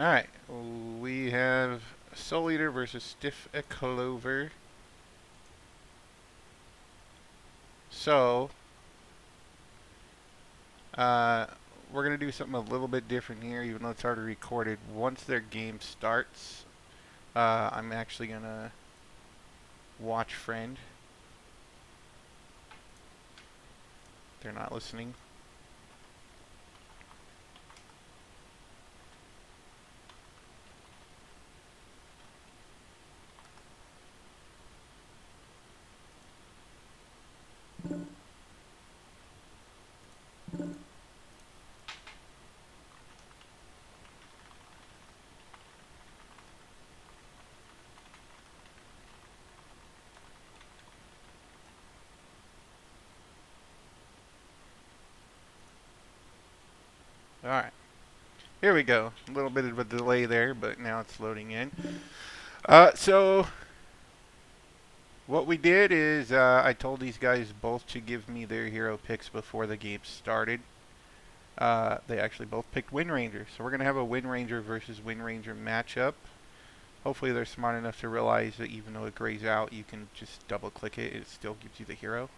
Alright, we have Soul Eater versus Stiffclover. So, uh, we're going to do something a little bit different here, even though it's already recorded. Once their game starts, I'm actually going to watch friend. They're not listening. Alright, here we go. A little bit of a delay there, but now it's loading in. So, what we did is I told these guys both to give me their hero picks before the game started. They actually both picked Wind Ranger. So we're going to have a Wind Ranger versus Wind Ranger matchup. Hopefully they're smart enough to realize that even though it grays out, you can just double click it. It still gives you the hero.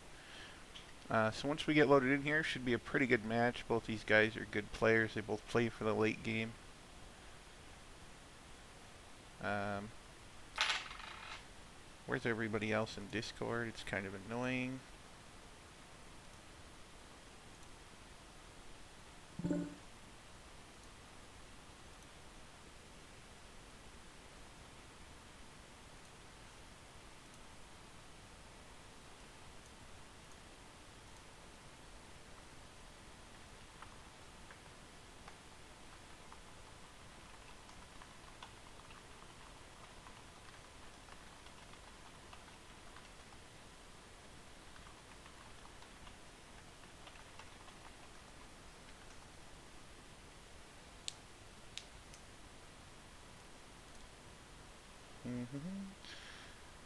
So once we get loaded in here, should be a pretty good match. Both these guys are good players. They both play for the late game. Um, where's everybody else in Discord? It's kind of annoying.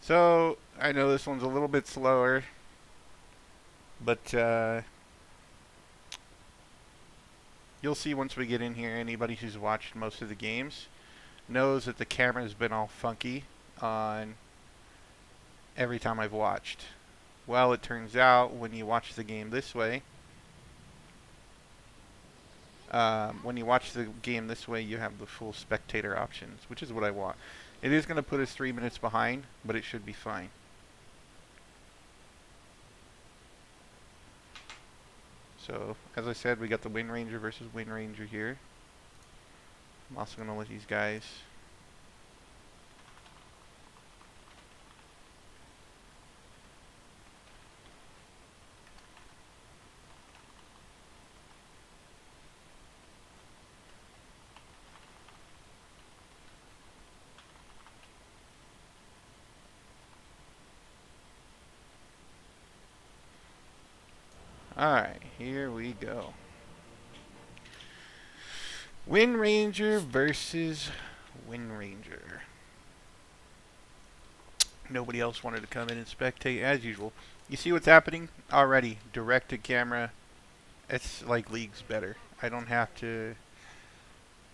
So I know this one's a little bit slower, but you'll see once we get in here. Anybody who's watched most of the games knows that the camera's been all funky on every time I've watched. Well, it turns out when you watch the game this way, you have the full spectator options, which is what I want. It is going to put us 3 minutes behind, but it should be fine. So, as I said, we got the Wind Ranger versus Wind Ranger here. I'm also going to let these guys. Alright, here we go. Wind Ranger versus Wind Ranger. Nobody else wanted to come in and spectate as usual. You see what's happening already? Direct to camera. It's like leagues better. I don't have to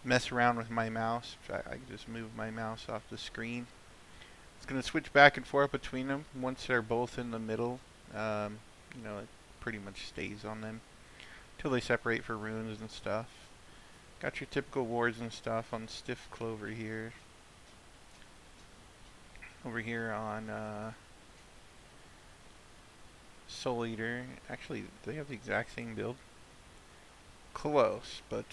mess around with my mouse. I can just move my mouse off the screen. It's going to switch back and forth between them. Once they're both in the middle, it pretty much stays on them until they separate for runes and stuff. Got your typical wards and stuff on Stiffclover here. Over here on Soul Eater. Actually, they have the exact same build. Close, but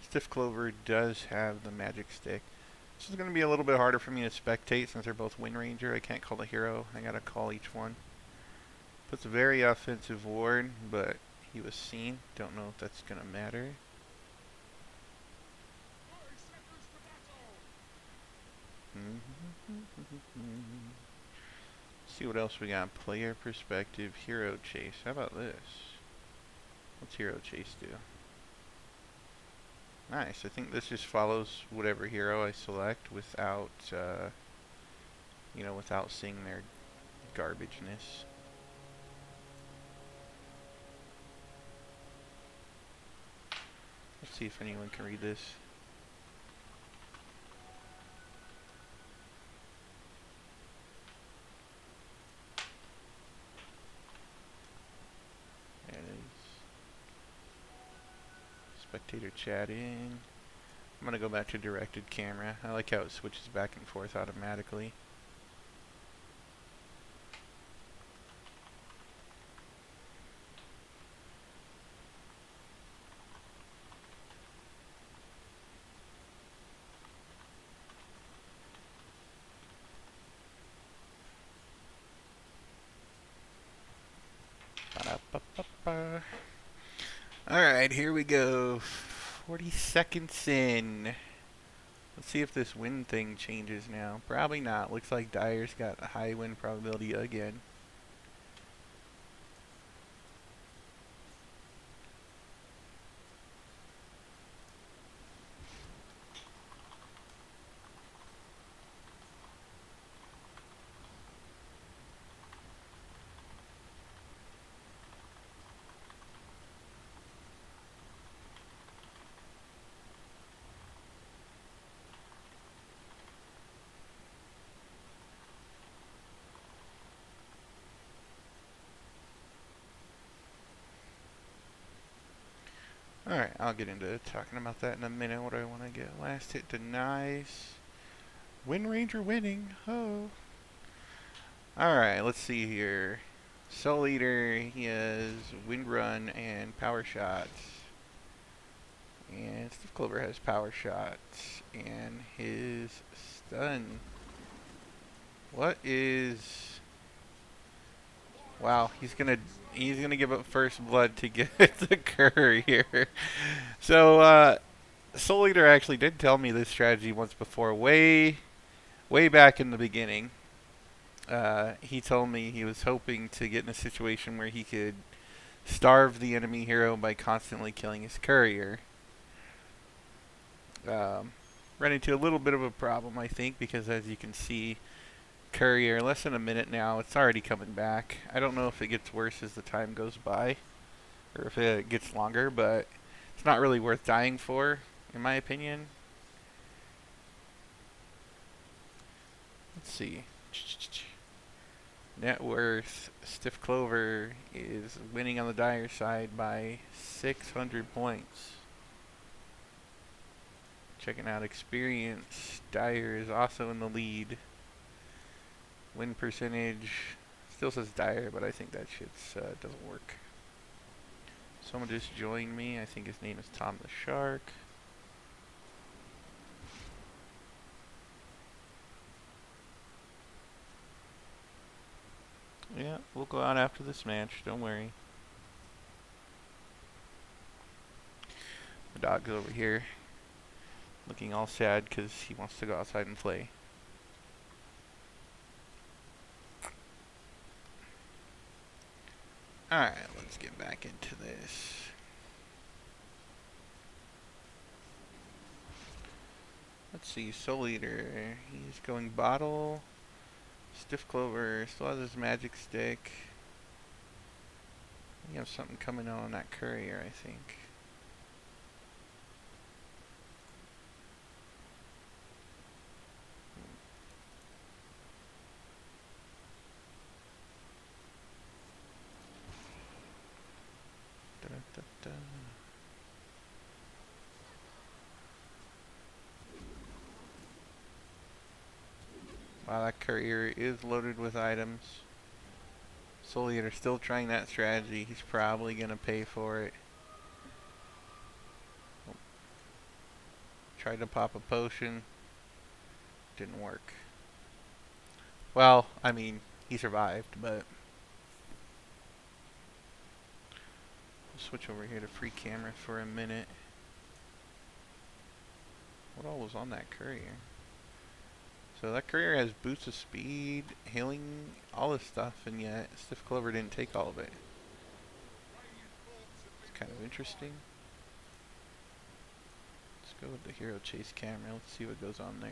Stiffclover does have the magic stick. This is going to be a little bit harder for me to spectate since they're both Wind Ranger. I can't call the hero. I gotta call each one. Puts a very offensive ward, but he was seen. Don't know if that's going to matter. See what else we got. Player perspective, hero chase. How about this? What's hero chase do? Nice. I think this just follows whatever hero I select without, without seeing their garbageness. Let's see if anyone can read this. spectator chatting. I'm gonna go back to directed camera. I like how it switches back and forth automatically. Ba-da-ba-ba-ba. Alright, here we go. 40 seconds in. Let's see if this wind thing changes now. Probably not. Looks like Dyer's got a high wind probability again. Alright, I'll get into talking about that in a minute. What do I want to get? Last hit denies. Wind Ranger winning. Oh. Alright, let's see here. Soul Eater, he has Wind Run and Power Shots. And Stiffclover has Power Shots. And his Stun. What is... Wow, he's gonna give up first blood to get the courier. So Soul Eater actually did tell me this strategy once before, way back in the beginning. He told me he was hoping to get in a situation where he could starve the enemy hero by constantly killing his courier. Run into a little bit of a problem, I think, because as you can see, courier, less than a minute now, it's already coming back. I don't know if it gets worse as the time goes by, or if it gets longer, but it's not really worth dying for, in my opinion. Let's see. Net worth, Stiffclover is winning on the Dire side by 600 points. Checking out experience, Dire is also in the lead. Win percentage, still says Dire, but I think that shit doesn't work. Someone just joined me, I think his name is Tom the Shark. Yeah, we'll go out after this match, don't worry. The dog's over here, looking all sad because he wants to go outside and play. Alright, let's get back into this. Let's see, Soul Eater, he's going bottle. Stiffclover still has his magic stick. We have something coming on that courier, I think. Da, da, da. Wow, that courier is loaded with items. Soul Eater still trying that strategy. He's probably going to pay for it. Oh. Tried to pop a potion. Didn't work. Well, I mean, he survived, but... We'll switch over here to free camera for a minute. What all was on that courier? So that courier has boosts of speed, healing, all this stuff, and yet Stiffclover didn't take all of it. It's kind of interesting. Let's go with the hero chase camera. Let's see what goes on there.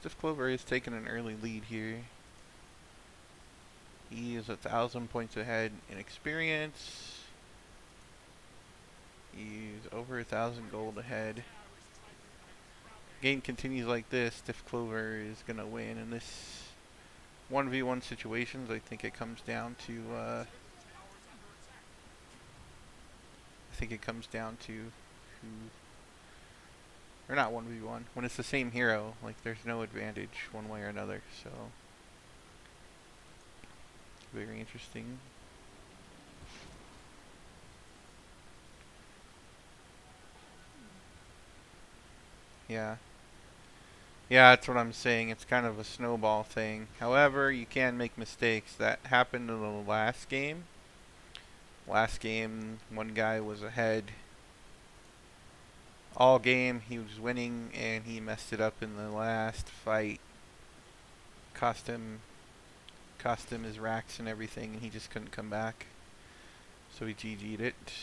Stiffclover is taking an early lead here. He is 1,000 points ahead in experience. He's over 1,000 gold ahead. Game continues like this, Stiffclover is gonna win, and this 1v1 situations, I think it comes down to who, or not 1v1. When it's the same hero, like there's no advantage one way or another. So very interesting. Yeah. Yeah, that's what I'm saying. It's kind of a snowball thing. However, you can make mistakes. That happened in the last game. Last game, one guy was ahead all game. He was winning, and he messed it up in the last fight. Cost him, cost him his racks and everything, and he just couldn't come back. So he GG'd it.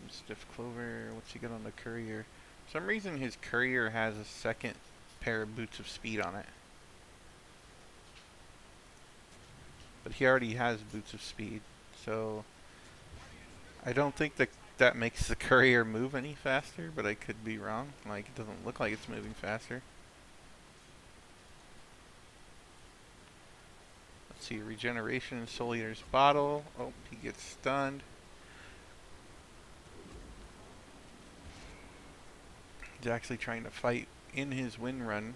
Stiffclover, what's he got on the courier? For some reason his courier has a second pair of boots of speed on it. But he already has boots of speed, so I don't think that makes the courier move any faster, but I could be wrong. Like, it doesn't look like it's moving faster. Let's see, regeneration in Soul Eater's bottle. Oh, he gets stunned. He's actually trying to fight in his win run.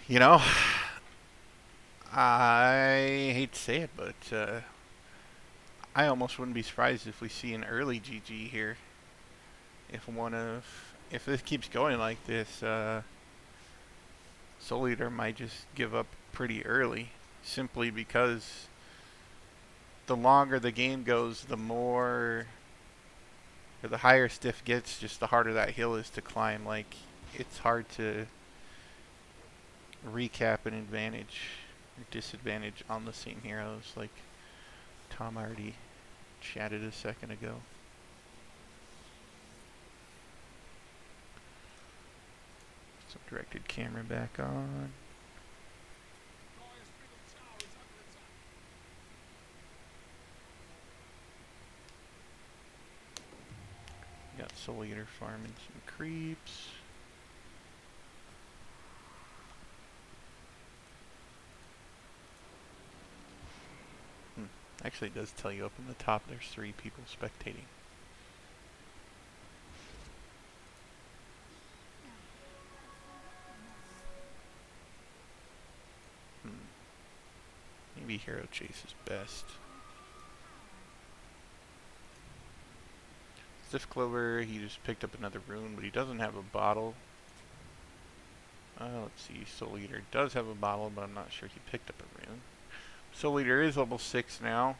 You know, I hate to say it, but I almost wouldn't be surprised if we see an early GG here. If this keeps going like this, Soul Eater might just give up pretty early, simply because the longer the game goes, the more, or the higher Stiff gets, just the harder that hill is to climb. Like, it's hard to recap an advantage or disadvantage on the same heroes, like Tom already chatted a second ago. So directed camera back on. Got Soul Eater farming some creeps. Actually, it does tell you up in the top there's 3 people spectating. Maybe Hero Chase is best. Stiffclover, he just picked up another rune, but he doesn't have a bottle. Let's see, Soul Eater does have a bottle, but I'm not sure he picked up a rune. Soul Eater is level 6 now.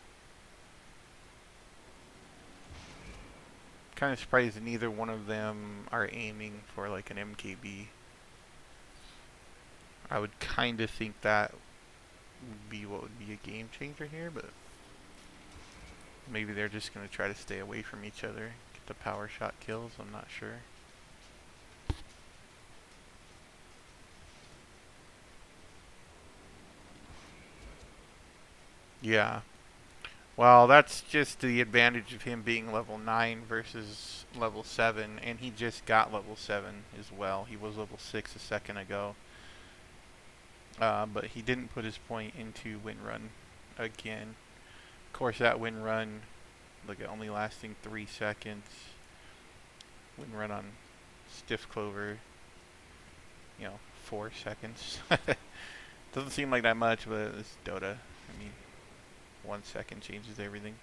Kind of surprised that neither one of them are aiming for like an MKB. I would kind of think that would be what would be a game changer here, but maybe they're just going to try to stay away from each other, get the power shot kills, I'm not sure. Yeah. Well, that's just the advantage of him being level 9 versus level 7, and he just got level 7 as well. He was level 6 a second ago. But he didn't put his point into win run again. Of course, that win run, look at only lasting 3 seconds. Win run on Stiffclover, 4 seconds. Doesn't seem like that much, but it's Dota. I mean, 1 second changes everything.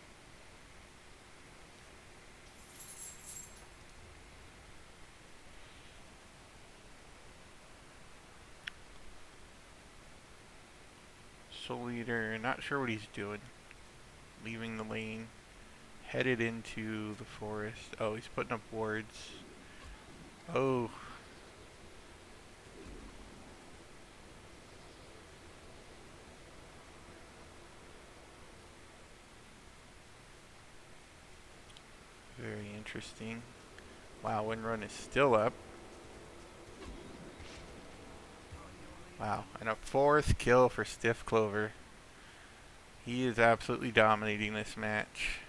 Soul Eater, not sure what he's doing. Leaving the lane, headed into the forest. Oh, he's putting up wards. Oh. Very interesting. Wow, win run is still up. Wow, and a fourth kill for Stiffclover. He is absolutely dominating this match.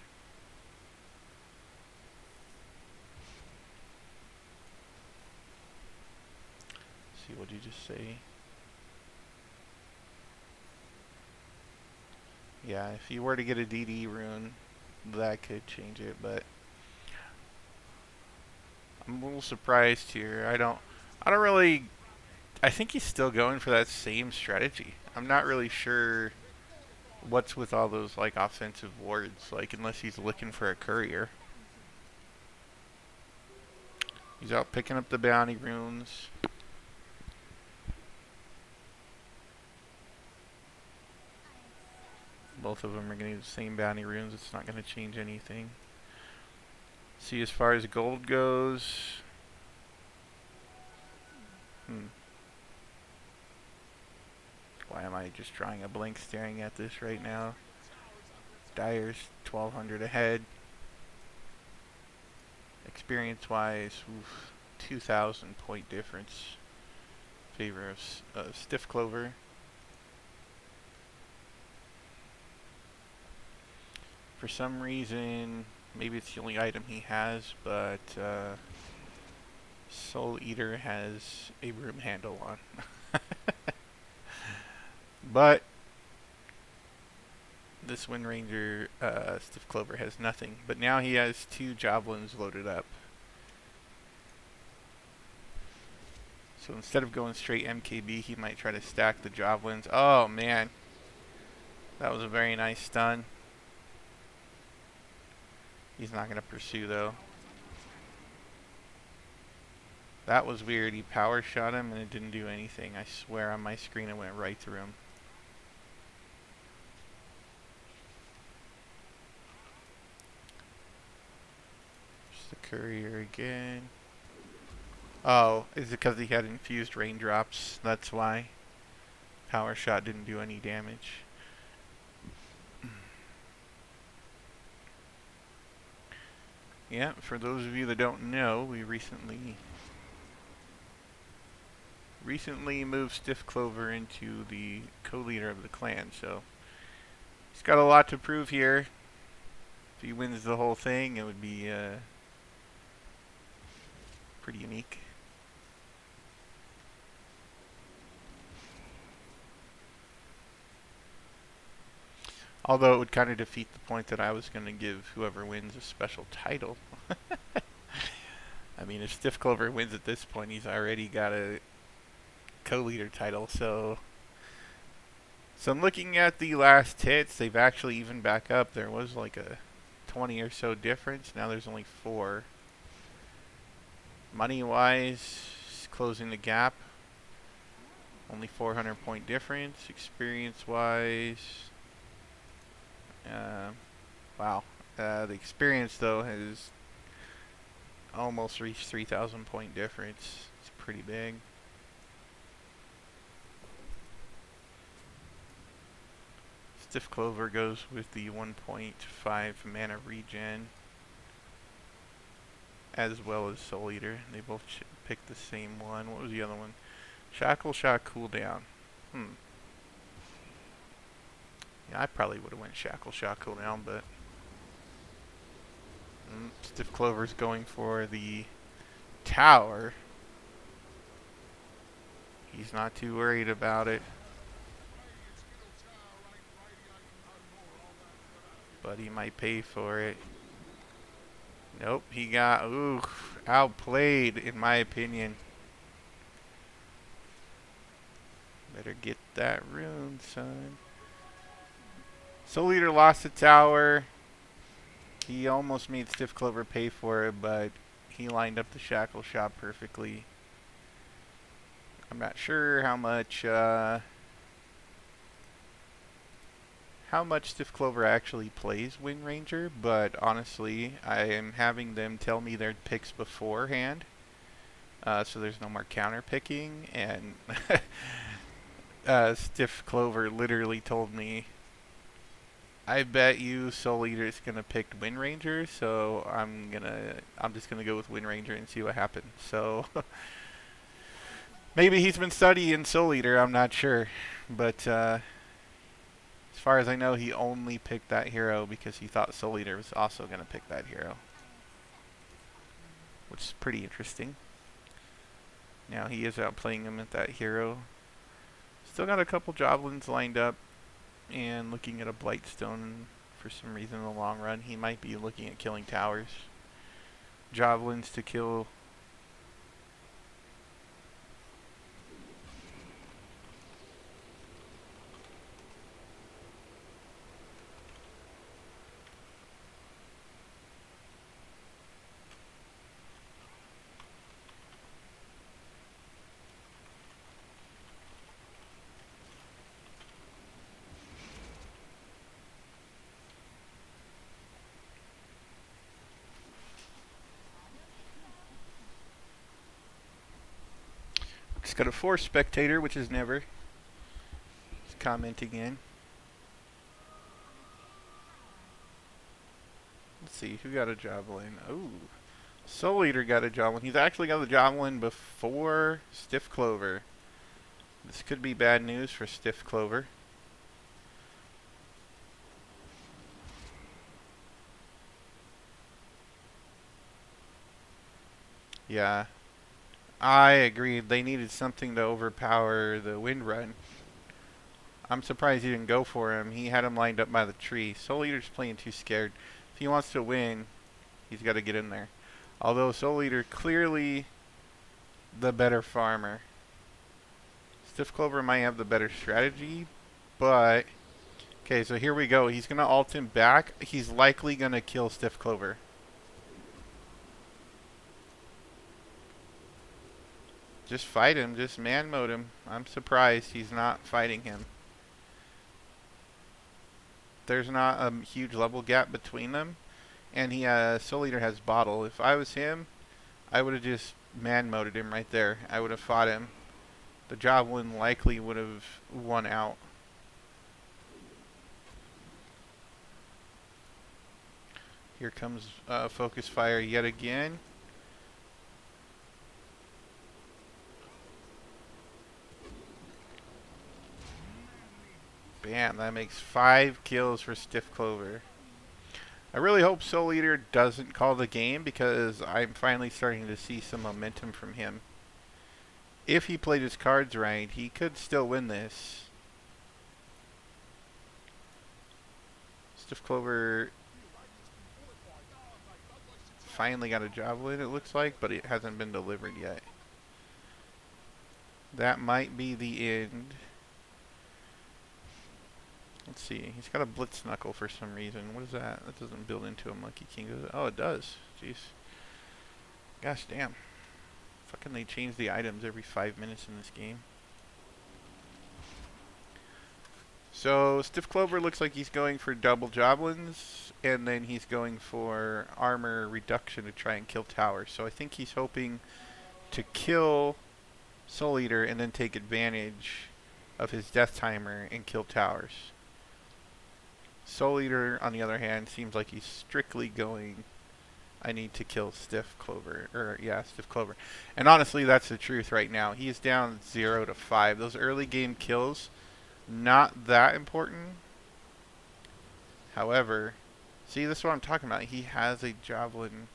Let's see, what did you just say? Yeah, if you were to get a DD rune, that could change it, but I'm a little surprised here. I don't really, I think he's still going for that same strategy. I'm not really sure what's with all those like offensive wards, like unless he's looking for a courier. He's out picking up the bounty runes. Both of them are going to use the same bounty runes. It's not going to change anything. See, as far as gold goes, why am I just drawing a blank staring at this right now? Dyer's 1,200 ahead. Experience-wise, 2,000 point difference in favor of Stiffclover. For some reason, maybe it's the only item he has, but Soul Eater has a room handle on. But this Wind Ranger Stiffclover has nothing. But now he has 2 javelins loaded up. So instead of going straight MKB, he might try to stack the javelins. Oh man, that was a very nice stun. He's not going to pursue though. That was weird. He power shot him and it didn't do anything. I swear on my screen it went right through him. Just the courier again. Oh, is it because he had infused raindrops? That's why. Power shot didn't do any damage. Yeah, for those of you that don't know, we recently moved Stiffclover into the co-leader of the clan, so he's got a lot to prove here. If he wins the whole thing, it would be pretty unique. Although it would kind of defeat the point that I was going to give whoever wins a special title. I mean, if Stiffclover wins at this point, he's already got a co-leader title, so I'm looking at the last hits. They've actually evened back up. There was like a 20 or so difference. Now there's only 4. Money-wise, closing the gap. Only 400 point difference. Experience-wise, wow. The experience, though, has almost reached 3,000 point difference. It's pretty big. Stiffclover goes with the 1.5 mana regen, as well as Soul Eater. They both picked the same one. What was the other one? Shackle Shot cooldown. Yeah, I probably would have went Shackle Shot cooldown, but Stiffclover's going for the tower. He's not too worried about it. But he might pay for it. Nope, he got outplayed, in my opinion. Better get that rune, son. Soul Eater lost the tower. He almost made Stiffclover pay for it, but he lined up the Shackle Shot perfectly. I'm not sure how much Stiffclover actually plays Wind Ranger, but honestly, I am having them tell me their picks beforehand, so there's no more counter picking. And Stiffclover literally told me, "I bet you Soul Eater is gonna pick Wind Ranger, so I'm just gonna go with Wind Ranger and see what happens." So Maybe he's been studying Soul Eater, I'm not sure. But as far as I know, he only picked that hero because he thought Soul Eater was also going to pick that hero, which is pretty interesting. Now he is outplaying him at that hero. Still got a couple Joblins lined up and looking at a Blightstone for some reason in the long run. He might be looking at killing towers. Joblins to kill. Just got a force spectator, which is never. He's commenting in. Let's see, who got a Javelin? Ooh. Soul Eater got a Javelin. He's actually got the Javelin before Stiffclover. This could be bad news for Stiffclover. Yeah, I agree. They needed something to overpower the Wind Run. I'm surprised he didn't go for him. He had him lined up by the tree. Soul Eater's playing too scared. If he wants to win, he's got to get in there. Although Soul Eater clearly the better farmer. Stiffclover might have the better strategy, but okay, so here we go. He's gonna ult him back. He's likely gonna kill Stiffclover. Just fight him. Just man mode him. I'm surprised he's not fighting him. There's not a huge level gap between them, and Soul Eater has bottle. If I was him, I would have just man moded him right there. I would have fought him. The Javelin likely would have won out. Here comes Focus Fire yet again. Bam, that makes 5 kills for Stiffclover. I really hope Soul Eater doesn't call the game because I'm finally starting to see some momentum from him. If he played his cards right, he could still win this. Stiffclover finally got a Javelin, it looks like, but it hasn't been delivered yet. That might be the end. Let's see. He's got a Blitz Knuckle for some reason. What is that? That doesn't build into a Monkey King, does it? Oh, it does. Jeez. Gosh damn. Fucking they change the items every 5 minutes in this game. So, Stiffclover looks like he's going for double Joblins, and then he's going for armor reduction to try and kill towers. So I think he's hoping to kill Soul Eater and then take advantage of his death timer and kill towers. Soul Eater, on the other hand, seems like he's strictly going, I need to kill Stiffclover. Stiffclover. And honestly, that's the truth right now. He's down 0 to 5. Those early game kills, not that important. However, see, this is what I'm talking about. He has a Javelin.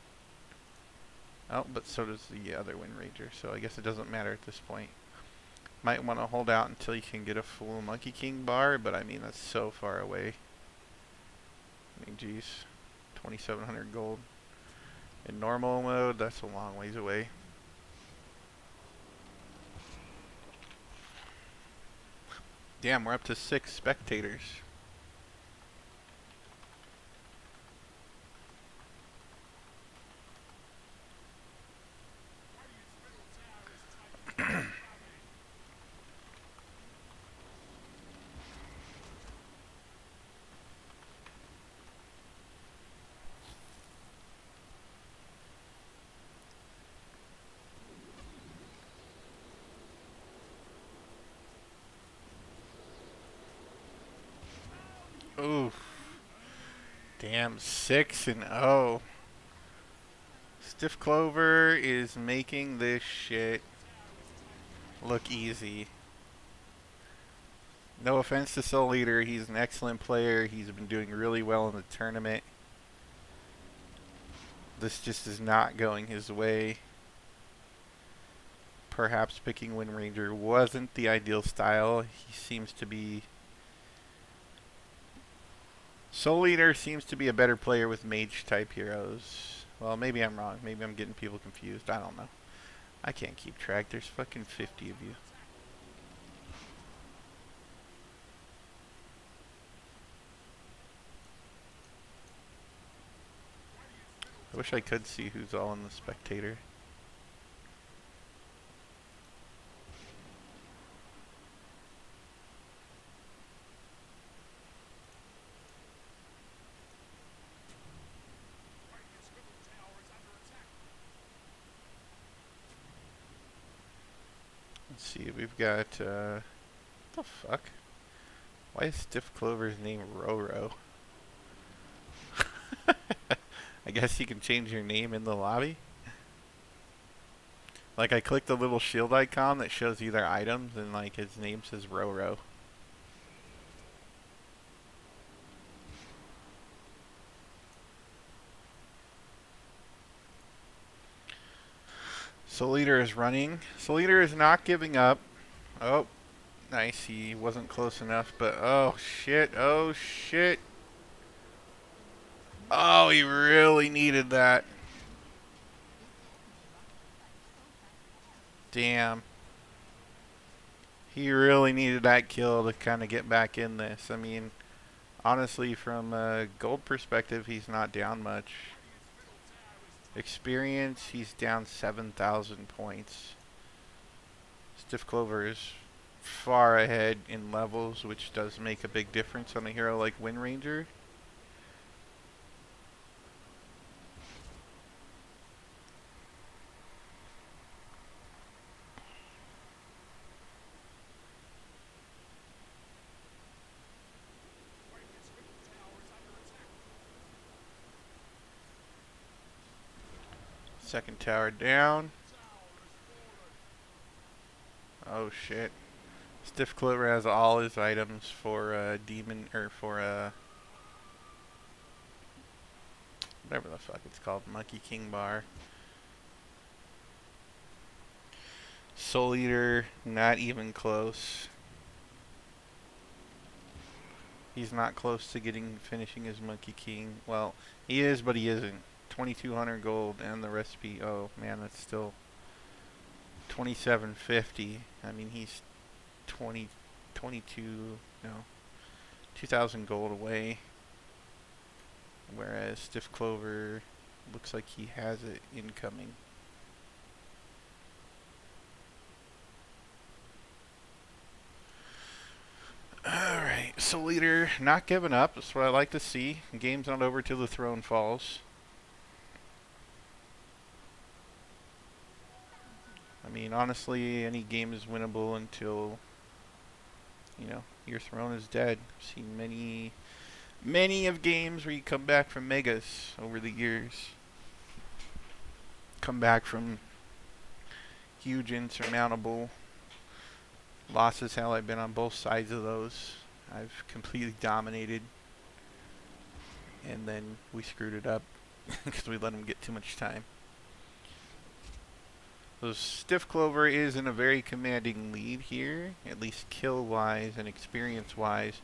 Oh, but so does the other Wind Ranger, so I guess it doesn't matter at this point. Might want to hold out until you can get a full Monkey King bar, but I mean, that's so far away. I mean, geez, 2,700 gold. In normal mode, that's a long ways away. Damn, we're up to 6 spectators. Oof. Damn, 6-0. Stiffclover is making this shit look easy. No offense to Soul Eater, he's an excellent player. He's been doing really well in the tournament. This just is not going his way. Perhaps picking Wind Ranger wasn't the ideal style. He seems to be... Soul Eater seems to be a better player with mage type heroes. Well, maybe I'm wrong. Maybe I'm getting people confused. I don't know. I can't keep track. There's fucking 50 of you. I wish I could see who's all in the spectator. Let's see, we've got, what the fuck? Why is Stiffclover's name Roro? I guess you can change your name in the lobby? Like, I clicked the little shield icon that shows you their items, and, like, his name says Roro. Soul Eater is running. Soul Eater is not giving up. Oh, nice. He wasn't close enough, but oh shit. Oh shit. Oh, he really needed that. Damn. He really needed that kill to kind of get back in this. I mean, honestly, from a gold perspective, he's not down much. Experience, he's down 7,000 points. Stiffclover is far ahead in levels, which does make a big difference on a hero like Wind Ranger. Second tower down. Oh shit. Stiffclover has all his items for demon, or for whatever the fuck it's called, Monkey King bar. Soul Eater, not even close. He's not close to finishing his Monkey King. Well, he is, but he isn't. 2,200 gold and the recipe. Oh man, that's still 2750. I mean, he's 22, no, 2,000 gold away. Whereas Stiffclover looks like he has it incoming. Alright, Soul Eater not giving up. That's what I like to see. Game's not over till the throne falls. I mean, honestly, any game is winnable until, you know, your throne is dead. I've seen many of games where you come back from megas over the years. Come back from huge insurmountable losses. Hell, I've been on both sides of those. I've completely dominated, and then we screwed it up because we let them get too much time. So Stiffclover is in a very commanding lead here, at least kill-wise and experience-wise.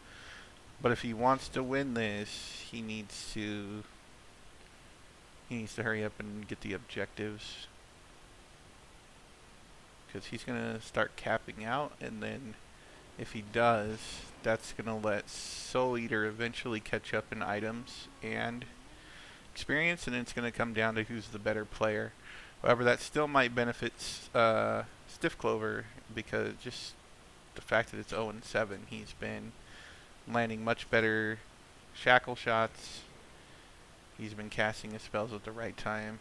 But if he wants to win this, he needs to hurry up and get the objectives, because he's gonna start capping out, and then if he does, that's gonna let Soul Eater eventually catch up in items and experience, and it's gonna come down to who's the better player. However, that still might benefit Stiffclover, because just the fact that it's 0-7, he's been landing much better shackle shots. He's been casting his spells at the right time.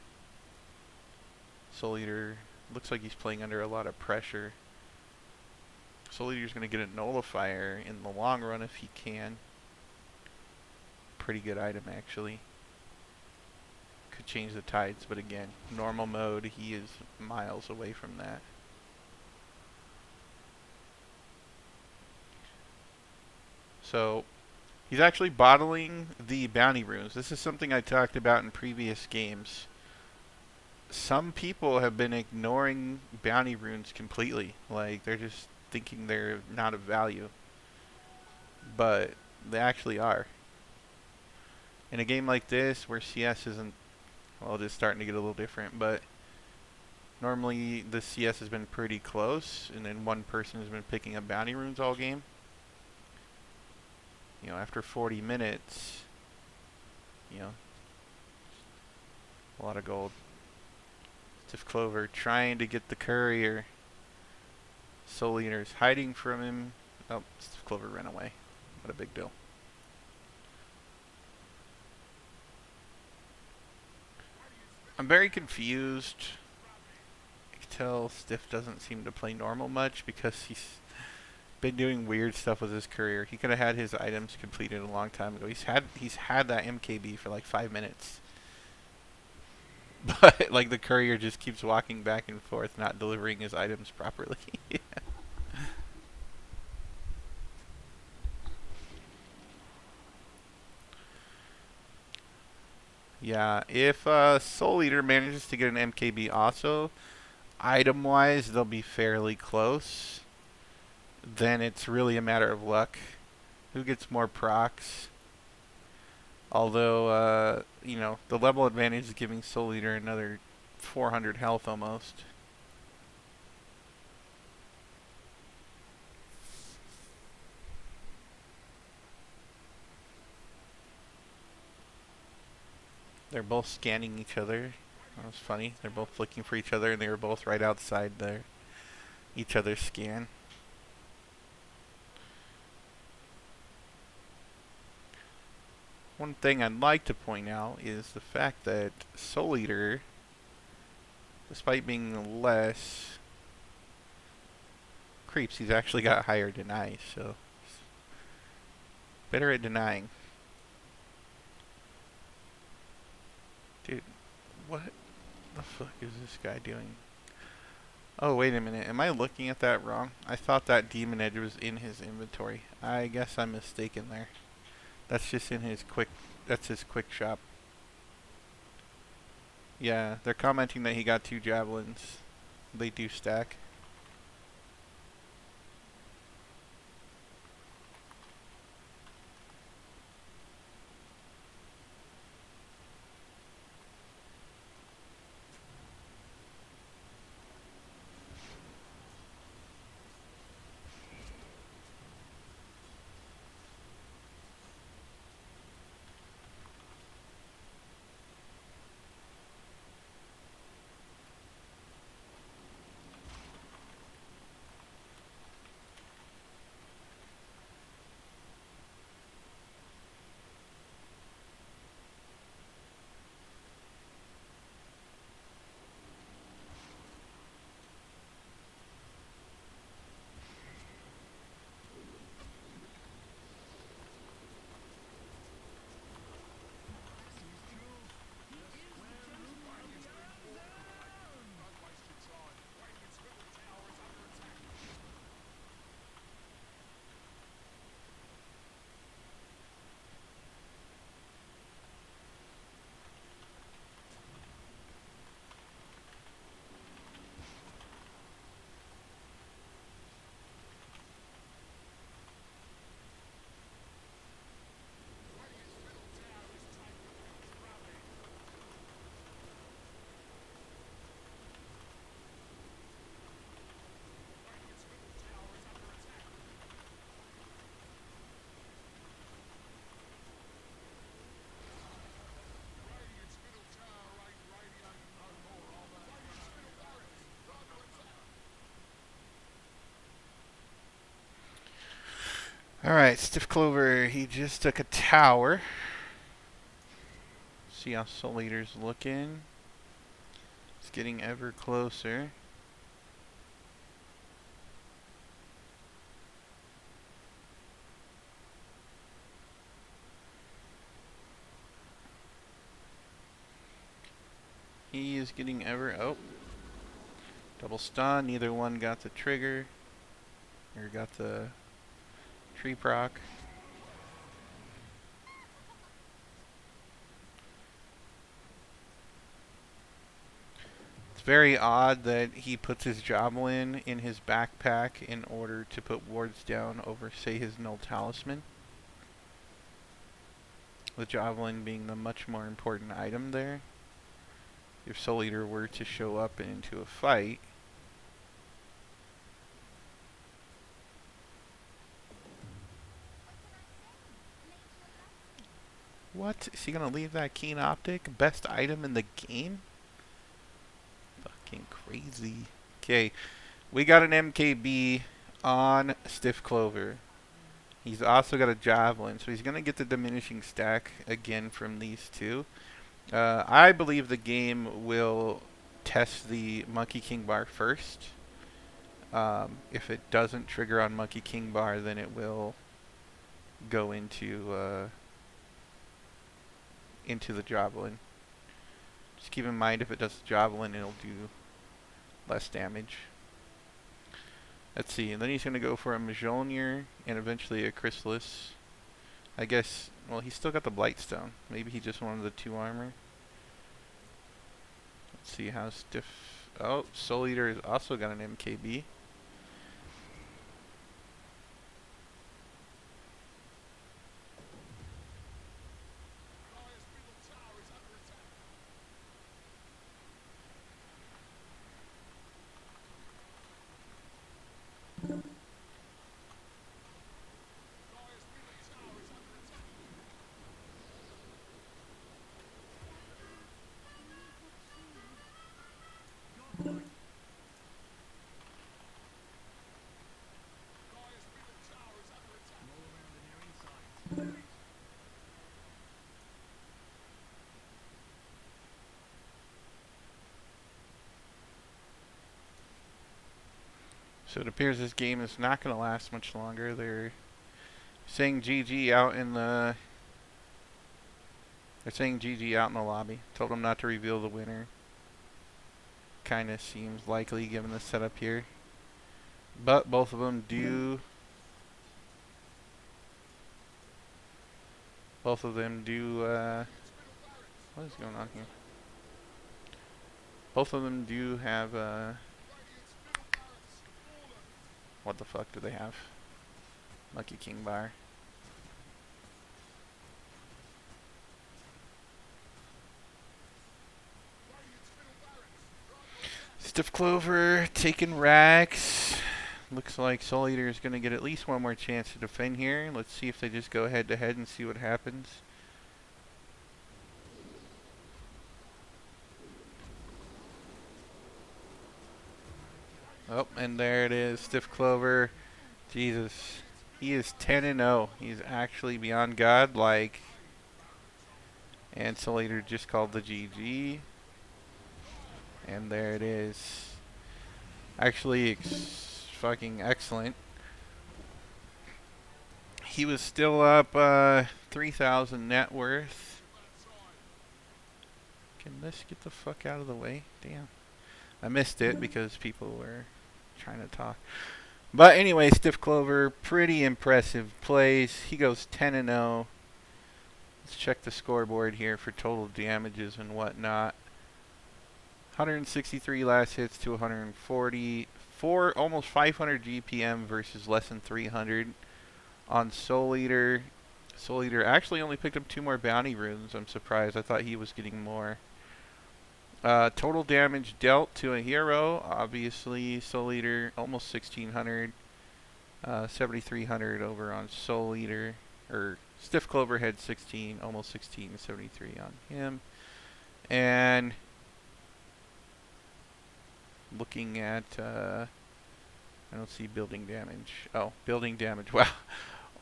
Soul Eater looks like he's playing under a lot of pressure. Soul Eater's going to get a nullifier in the long run if he can. Pretty good item, actually. Could change the tides, but again, normal mode, he is miles away from that. So he's actually bottling the bounty runes. This is something I talked about in previous games. Some people have been ignoring bounty runes completely. Like, they're just thinking they're not of value. But they actually are. In a game like this, where CS isn't, well, just starting to get a little different, but normally the CS has been pretty close, and then one person has been picking up bounty runes all game. You know, after 40 minutes, you know, a lot of gold. Stiffclover trying to get the courier. Soul Eater's hiding from him. Oh, Stiffclover ran away. What a big deal. I'm very confused. I can tell Stiff doesn't seem to play normal much because he's been doing weird stuff with his courier. He could have had his items completed a long time ago. He's had that MKB for like 5 minutes. But like the courier just keeps walking back and forth, not delivering his items properly. Yeah, if Soul Eater manages to get an MKB also, item-wise they'll be fairly close. Then it's really a matter of luck. Who gets more procs? Although, you know, the level advantage is giving Soul Eater another 400 health almost. They're both scanning each other. That was funny. They're both looking for each other, and they were both right outside their each other's scan. One thing I'd like to point out is the fact that Soul Eater, despite being less creeps, he's actually got higher deny, so better at denying. Dude, what the fuck is this guy doing? Oh, wait a minute. Am I looking at that wrong? I thought that Demon Edge was in his inventory. I guess I'm mistaken there. That's just in his quick... That's his quick shop. Yeah, they're commenting that he got 2 javelins. They do stack. Alright, Stiffclover, he just took a tower. See how Soul Eater's looking. It's getting ever closer. He is getting ever... Oh. Double stun. Neither one got the trigger. Or got the tree proc. very odd that he puts his javelin in his backpack in order to put wards down over, say, his null talisman. The javelin being the much more important item there. If Soul Eater were to show up into a fight, what? Is he gonna leave that keen optic? Best item in the game? Fucking crazy. Okay, we got an MKB on Stiffclover. He's also got a javelin, so he's gonna get the diminishing stack again from these two. I believe the game will test the Monkey King bar first. If it doesn't trigger on Monkey King bar, then it will go into the javelin. Just keep in mind, if it does the javelin, it'll do less damage. Let's see, and then he's going to go for a Mjolnir and eventually a Chrysalis. I guess, well, he's still got the Blightstone. Maybe he just wanted the 2 armor. Let's see how stiff. Oh, Soul Eater has also got an MKB. So it appears this game is not going to last much longer. They're saying GG out in the... They're saying GG out in the lobby. Told them not to reveal the winner. Kinda seems likely given the setup here. But both of them do... Both of them do, what is going on here? Both of them do have, what the fuck do they have? Monkey King bar. Stiffclover taking racks. Looks like Soul Eater is going to get at least one more chance to defend here. Let's see if they just go head to head and see what happens. Oh, and there it is, Stiffclover. Jesus. He is 10-0. He's actually beyond godlike. And Soul Eater just called the GG. And there it is. Actually, fucking excellent. He was still up 3,000 net worth. Can this get the fuck out of the way? Damn. I missed it because people were trying to talk. But anyway, Stiffclover, pretty impressive plays. He goes 10-0. Let's check the scoreboard here for total damages and whatnot. 163 last hits to 140. Almost 500 GPM versus less than 300 on Soul Eater. Soul Eater actually only picked up 2 more bounty runes. I'm surprised. I thought he was getting more. Total damage dealt to a hero. Obviously, Soul Eater almost 1,600. 7,300 over on Soul Eater. Or Stiffclover had 16, almost 16, 73 on him. And looking at, I don't see building damage. Oh, building damage. Wow.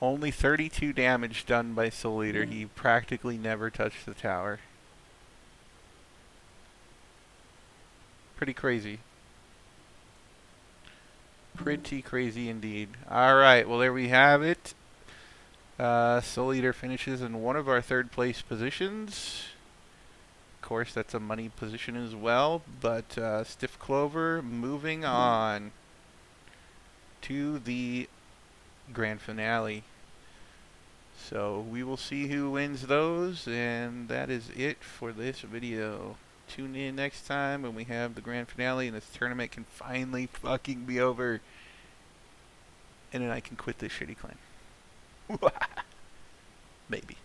Only 32 damage done by Soul Eater. He practically never touched the tower. Pretty crazy. Pretty crazy indeed. Alright, well there we have it. Soul Eater finishes in one of our 3rd place positions. Of course, that's a money position as well. But Stiffclover moving on to the grand finale. So we will see who wins those, and that is it for this video. tune in next time when we have the grand finale and this tournament can finally fucking be over. And then I can quit this shitty clan. Maybe.